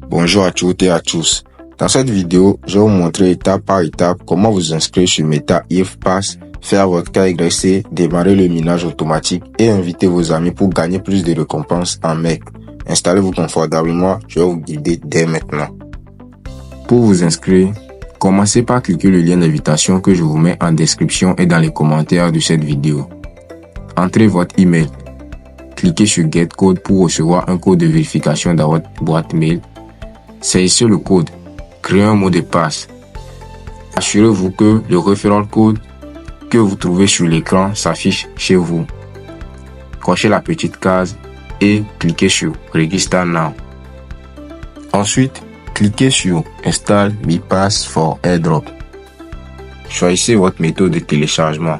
Bonjour à toutes et à tous. Dans cette vidéo, je vais vous montrer étape par étape comment vous inscrire sur Meta if Pass, faire votre KYC, démarrer le minage automatique et inviter vos amis pour gagner plus de récompenses en mec. Installez-vous confortablement, je vais vous guider dès maintenant. Pour vous inscrire, commencez par cliquer le lien d'invitation que je vous mets en description et dans les commentaires de cette vidéo. Entrez votre email. Cliquez sur Get Code pour recevoir un code de vérification dans votre boîte mail. Saisissez le code. Créez un mot de passe. Assurez-vous que le referral code que vous trouvez sur l'écran s'affiche chez vous. Cochez la petite case et cliquez sur Register Now. Ensuite, cliquez sur Install MiPass for AirDrop. Choisissez votre méthode de téléchargement.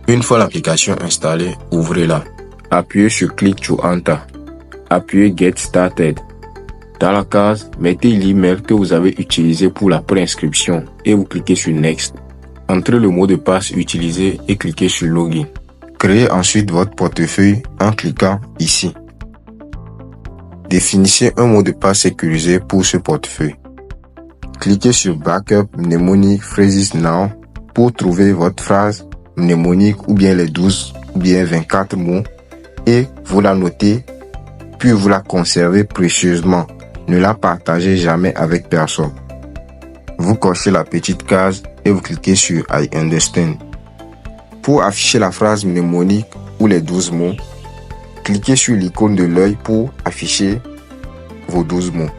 Une fois l'application installée, ouvrez-la. Appuyez sur Click to Enter. Appuyez Get Started. Dans la case, mettez l'email que vous avez utilisé pour la préinscription et vous cliquez sur Next. Entrez le mot de passe utilisé et cliquez sur Login. Créez ensuite votre portefeuille en cliquant ici. Définissez un mot de passe sécurisé pour ce portefeuille. Cliquez sur Backup Mnemonic Phrases Now pour trouver votre phrase mnémonique ou bien les 12 ou bien 24 mots et vous la notez puis vous la conservez précieusement. Ne la partagez jamais avec personne. Vous cochez la petite case et vous cliquez sur I understand. Pour afficher la phrase mnémonique ou les 12 mots, cliquez sur l'icône de l'œil pour afficher vos 12 mots.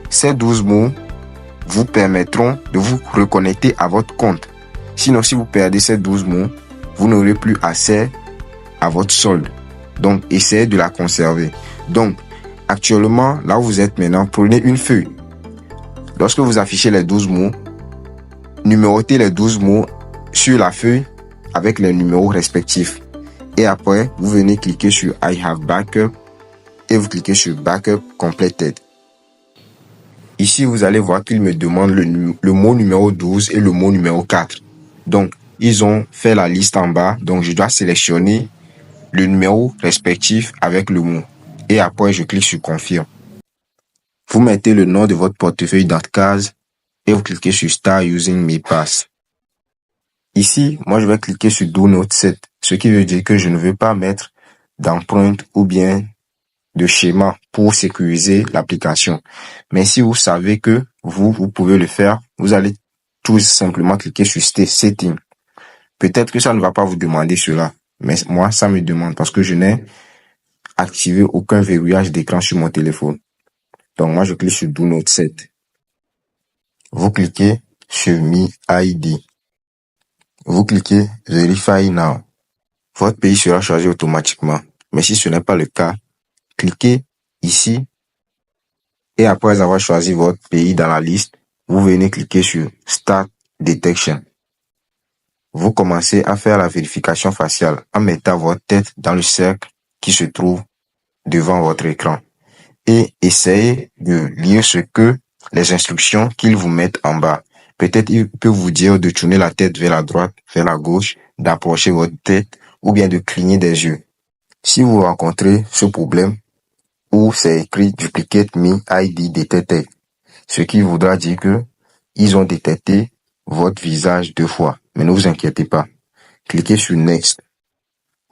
Ces 12 mots vous permettront de vous reconnecter à votre compte. Sinon, si vous perdez ces 12 mots, vous n'aurez plus accès à votre solde. Donc, essayez de la conserver. Donc, actuellement, là où vous êtes maintenant, prenez une feuille. Lorsque vous affichez les 12 mots, numérotez les 12 mots sur la feuille avec les numéros respectifs. Et après, vous venez cliquer sur I have backup et vous cliquez sur Backup Completed. Ici, vous allez voir qu'il me demande le mot numéro 12 et le mot numéro 4. Donc, ils ont fait la liste en bas. Donc, je dois sélectionner le numéro respectif avec le mot. Et après, je clique sur Confirme. Vous mettez le nom de votre portefeuille dans la case et vous cliquez sur Start Using MiPass. Ici, moi, je vais cliquer sur Do Not Set, ce qui veut dire que je ne veux pas mettre d'empreinte ou bien de schéma pour sécuriser l'application. Mais si vous savez que vous pouvez le faire, vous allez tout simplement cliquer sur Setting. Peut-être que ça ne va pas vous demander cela, mais moi, ça me demande parce que je n'ai activé aucun verrouillage d'écran sur mon téléphone. Donc, moi, je clique sur Do Not Set. Vous cliquez sur Me ID. Vous cliquez Verify Now. Votre pays sera chargé automatiquement. Mais si ce n'est pas le cas, cliquez ici et après avoir choisi votre pays dans la liste, vous venez cliquer sur Start Detection. Vous commencez à faire la vérification faciale en mettant votre tête dans le cercle qui se trouve devant votre écran et essayez de lire les instructions qu'ils vous mettent en bas. Peut-être il peut vous dire de tourner la tête vers la droite, vers la gauche, d'approcher votre tête ou bien de cligner des yeux. Si vous rencontrez ce problème où c'est écrit Duplicate Me ID Detected, ce qui voudra dire que ils ont détecté votre visage 2 fois. Mais ne vous inquiétez pas. Cliquez sur Next.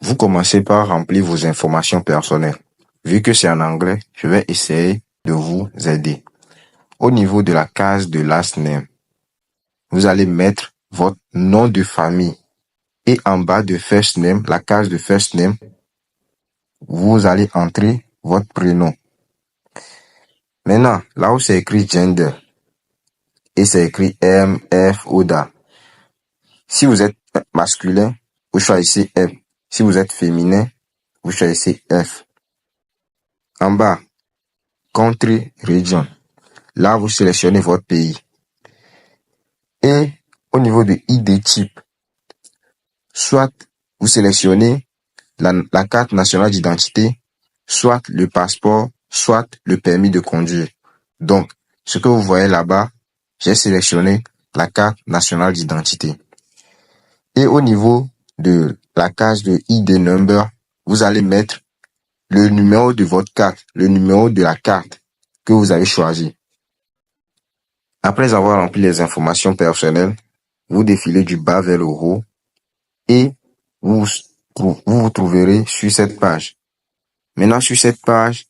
Vous commencez par remplir vos informations personnelles. Vu que c'est en anglais, je vais essayer de vous aider. Au niveau de la case de Last Name, vous allez mettre votre nom de famille. Et en bas de First Name, la case de First Name, vous allez entrer votre prénom. Maintenant, là où c'est écrit Gender, et c'est écrit M, F, Oda. Si vous êtes masculin, vous choisissez M. Si vous êtes féminin, vous choisissez F. En bas, Country Region. Là, vous sélectionnez votre pays. Et au niveau de ID type, soit vous sélectionnez la carte nationale d'identité, soit le passeport, soit le permis de conduire. Donc, ce que vous voyez là-bas, j'ai sélectionné la carte nationale d'identité. Et au niveau de la case de ID number, vous allez mettre le numéro de votre carte, le numéro de la carte que vous avez choisi. Après avoir rempli les informations personnelles, vous défilez du bas vers le haut et vous trouverez sur cette page. Maintenant, sur cette page,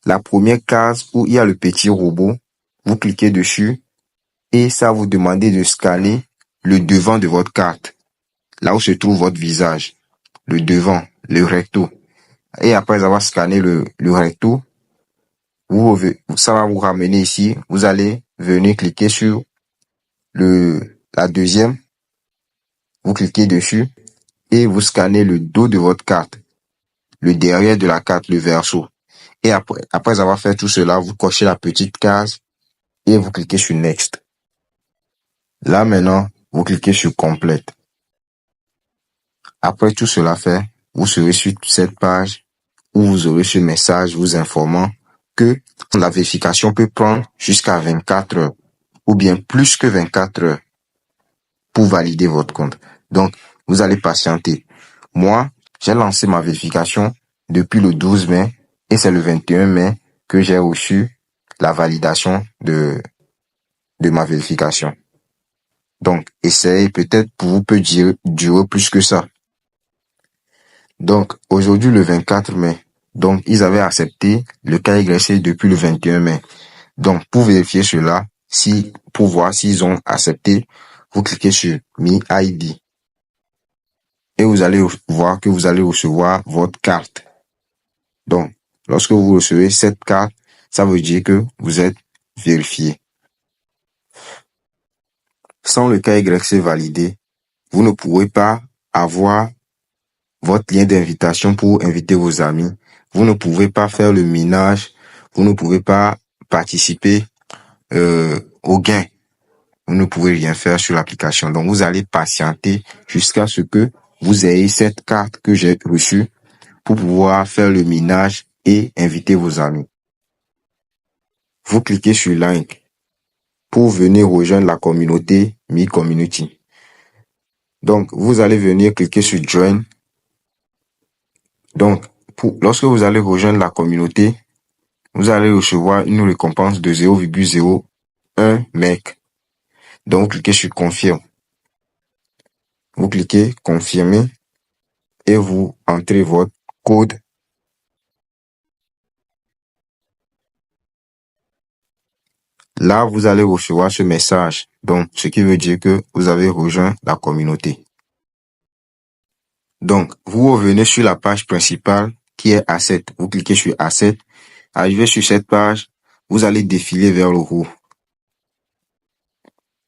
la première case où il y a le petit robot, vous cliquez dessus et ça vous demande de scanner le devant de votre carte, là où se trouve votre visage, le devant, le recto. Et après avoir scanné le recto, ça va vous ramener ici. Vous allez venir cliquer sur la deuxième. Vous cliquez dessus et vous scannez le dos de votre carte, le derrière de la carte, le verso. Et après avoir fait tout cela, vous cochez la petite case et vous cliquez sur Next. Là maintenant, vous cliquez sur Complète. Après tout cela fait, vous serez sur cette page où vous aurez ce message vous informant que la vérification peut prendre jusqu'à 24 heures ou bien plus que 24 heures pour valider votre compte. Donc, vous allez patienter. Moi, j'ai lancé ma vérification depuis le 12 mai et c'est le 21 mai que j'ai reçu la validation de ma vérification. Donc, essayez, peut-être pour vous peut durer plus que ça. Donc, aujourd'hui, le 24 mai, donc, ils avaient accepté le KYC depuis le 21 mai. Donc, pour vérifier cela, pour voir s'ils ont accepté, vous cliquez sur Me ID. Et vous allez voir que vous allez recevoir votre carte. Donc, lorsque vous recevez cette carte, ça veut dire que vous êtes vérifié. Sans le KYC validé, vous ne pourrez pas avoir votre lien d'invitation pour inviter vos amis. Vous ne pouvez pas faire le minage. Vous ne pouvez pas participer au gain. Vous ne pouvez rien faire sur l'application. Donc, vous allez patienter jusqu'à ce que vous ayez cette carte que j'ai reçue pour pouvoir faire le minage et inviter vos amis. Vous cliquez sur Like pour venir rejoindre la communauté Me Community. Donc, vous allez venir cliquer sur Join. Donc, lorsque vous allez rejoindre la communauté, vous allez recevoir une récompense de 0,01 mec. Donc, vous cliquez sur Confirme. Vous cliquez Confirmer et vous entrez votre code. Là, vous allez recevoir ce message. Donc, ce qui veut dire que vous avez rejoint la communauté. Donc, vous revenez sur la page principale qui est Asset. Vous cliquez sur Asset. Arrivé sur cette page, vous allez défiler vers le haut.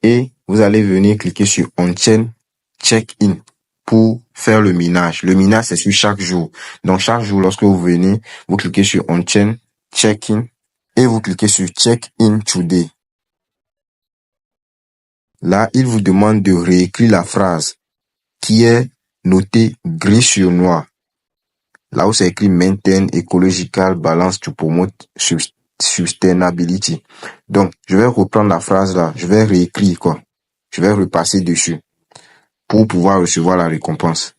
Et vous allez venir cliquer sur On-Chain Check-in pour faire le minage. Le minage, c'est sur chaque jour. Donc, chaque jour, lorsque vous venez, vous cliquez sur On-Chain Check-in et vous cliquez sur Check-in Today. Là, il vous demande de réécrire la phrase qui est notée gris sur noir. Là où c'est écrit Maintain Ecological Balance to Promote Sustainability. Donc, je vais reprendre la phrase là. Je vais réécrire quoi. Je vais repasser dessus pour pouvoir recevoir la récompense.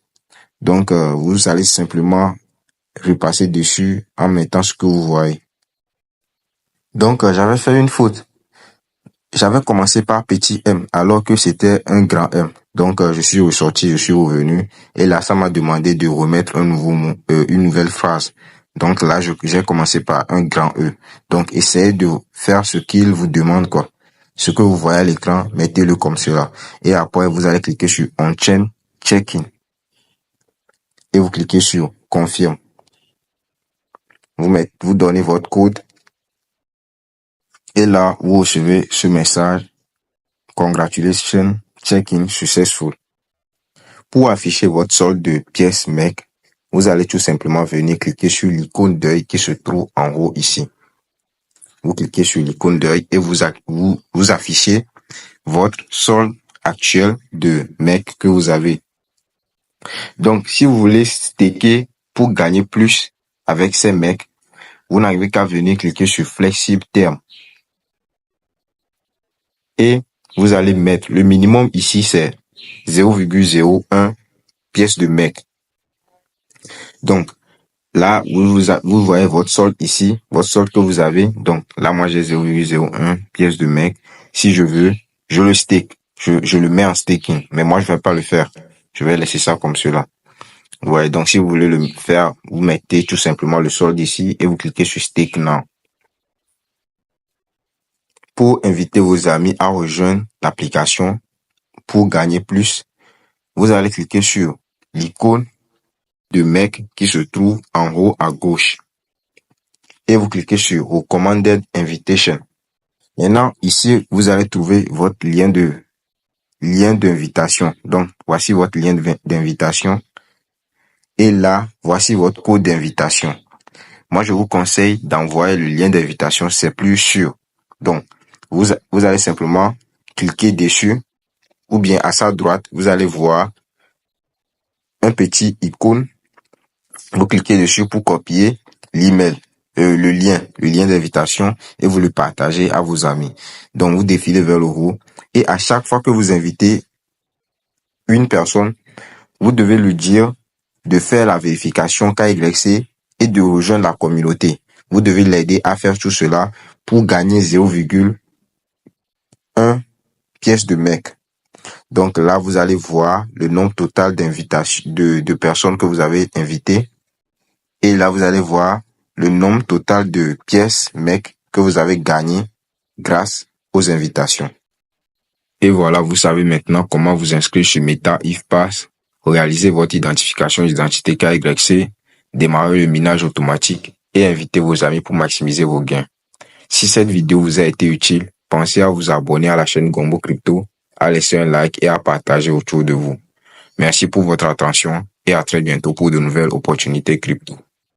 Donc, vous allez simplement repasser dessus en mettant ce que vous voyez. Donc, j'avais fait une faute. J'avais commencé par petit M alors que c'était un grand M. Donc, je suis ressorti, je suis revenu. Et là, ça m'a demandé de remettre une nouvelle phrase. Donc là, j'ai commencé par un grand E. Donc, essayez de faire ce qu'il vous demande, quoi. Ce que vous voyez à l'écran, mettez-le comme cela. Et après, vous allez cliquer sur On-Chain Check-in. Et vous cliquez sur Confirme. Vous donnez votre code. Et là, vous recevez ce message. Congratulations, check-in successful. Pour afficher votre solde de pièces MEC, vous allez tout simplement venir cliquer sur l'icône d'œil qui se trouve en haut ici. Vous cliquez sur l'icône d'œil et vous affichez votre solde actuel de MEC que vous avez. Donc, si vous voulez staker pour gagner plus avec ces MEC, vous n'arrivez qu'à venir cliquer sur Flexible Term. Et vous allez mettre le minimum ici, c'est 0,01 pièces de MEC. Donc, Là, vous voyez votre solde ici, votre solde que vous avez. Donc là, moi, j'ai 0,01 pièces de MEC. Si je veux, je le stake. Je le mets en staking. Mais moi, je vais pas le faire. Je vais laisser ça comme cela. Ouais, donc si vous voulez le faire, vous mettez tout simplement le solde ici et vous cliquez sur Stake Now. Pour inviter vos amis à rejoindre l'application pour gagner plus, vous allez cliquer sur l'icône de MEC qui se trouve en haut à gauche et vous cliquez sur Recommended Invitation. Maintenant, ici, vous allez trouver votre lien d'invitation. Donc, voici votre lien d'invitation. Et là, voici votre code d'invitation. Moi, je vous conseille d'envoyer le lien d'invitation, c'est plus sûr. Donc, vous allez simplement cliquer dessus ou bien à sa droite, vous allez voir un petit icône. Vous cliquez dessus pour copier l'email, le lien d'invitation et vous le partagez à vos amis. Donc, vous défilez vers le haut et à chaque fois que vous invitez une personne, vous devez lui dire de faire la vérification KYC et de rejoindre la communauté. Vous devez l'aider à faire tout cela pour gagner 0,1 pièce de MEC. Donc là, vous allez voir le nombre total d'invitations de personnes que vous avez invitées. Et là, vous allez voir le nombre total de pièces MEC que vous avez gagné grâce aux invitations. Et voilà, vous savez maintenant comment vous inscrire sur Meta If Pass, réaliser votre identification d'identité KYC, démarrer le minage automatique et inviter vos amis pour maximiser vos gains. Si cette vidéo vous a été utile, pensez à vous abonner à la chaîne Gombo Crypto, à laisser un like et à partager autour de vous. Merci pour votre attention et à très bientôt pour de nouvelles opportunités crypto.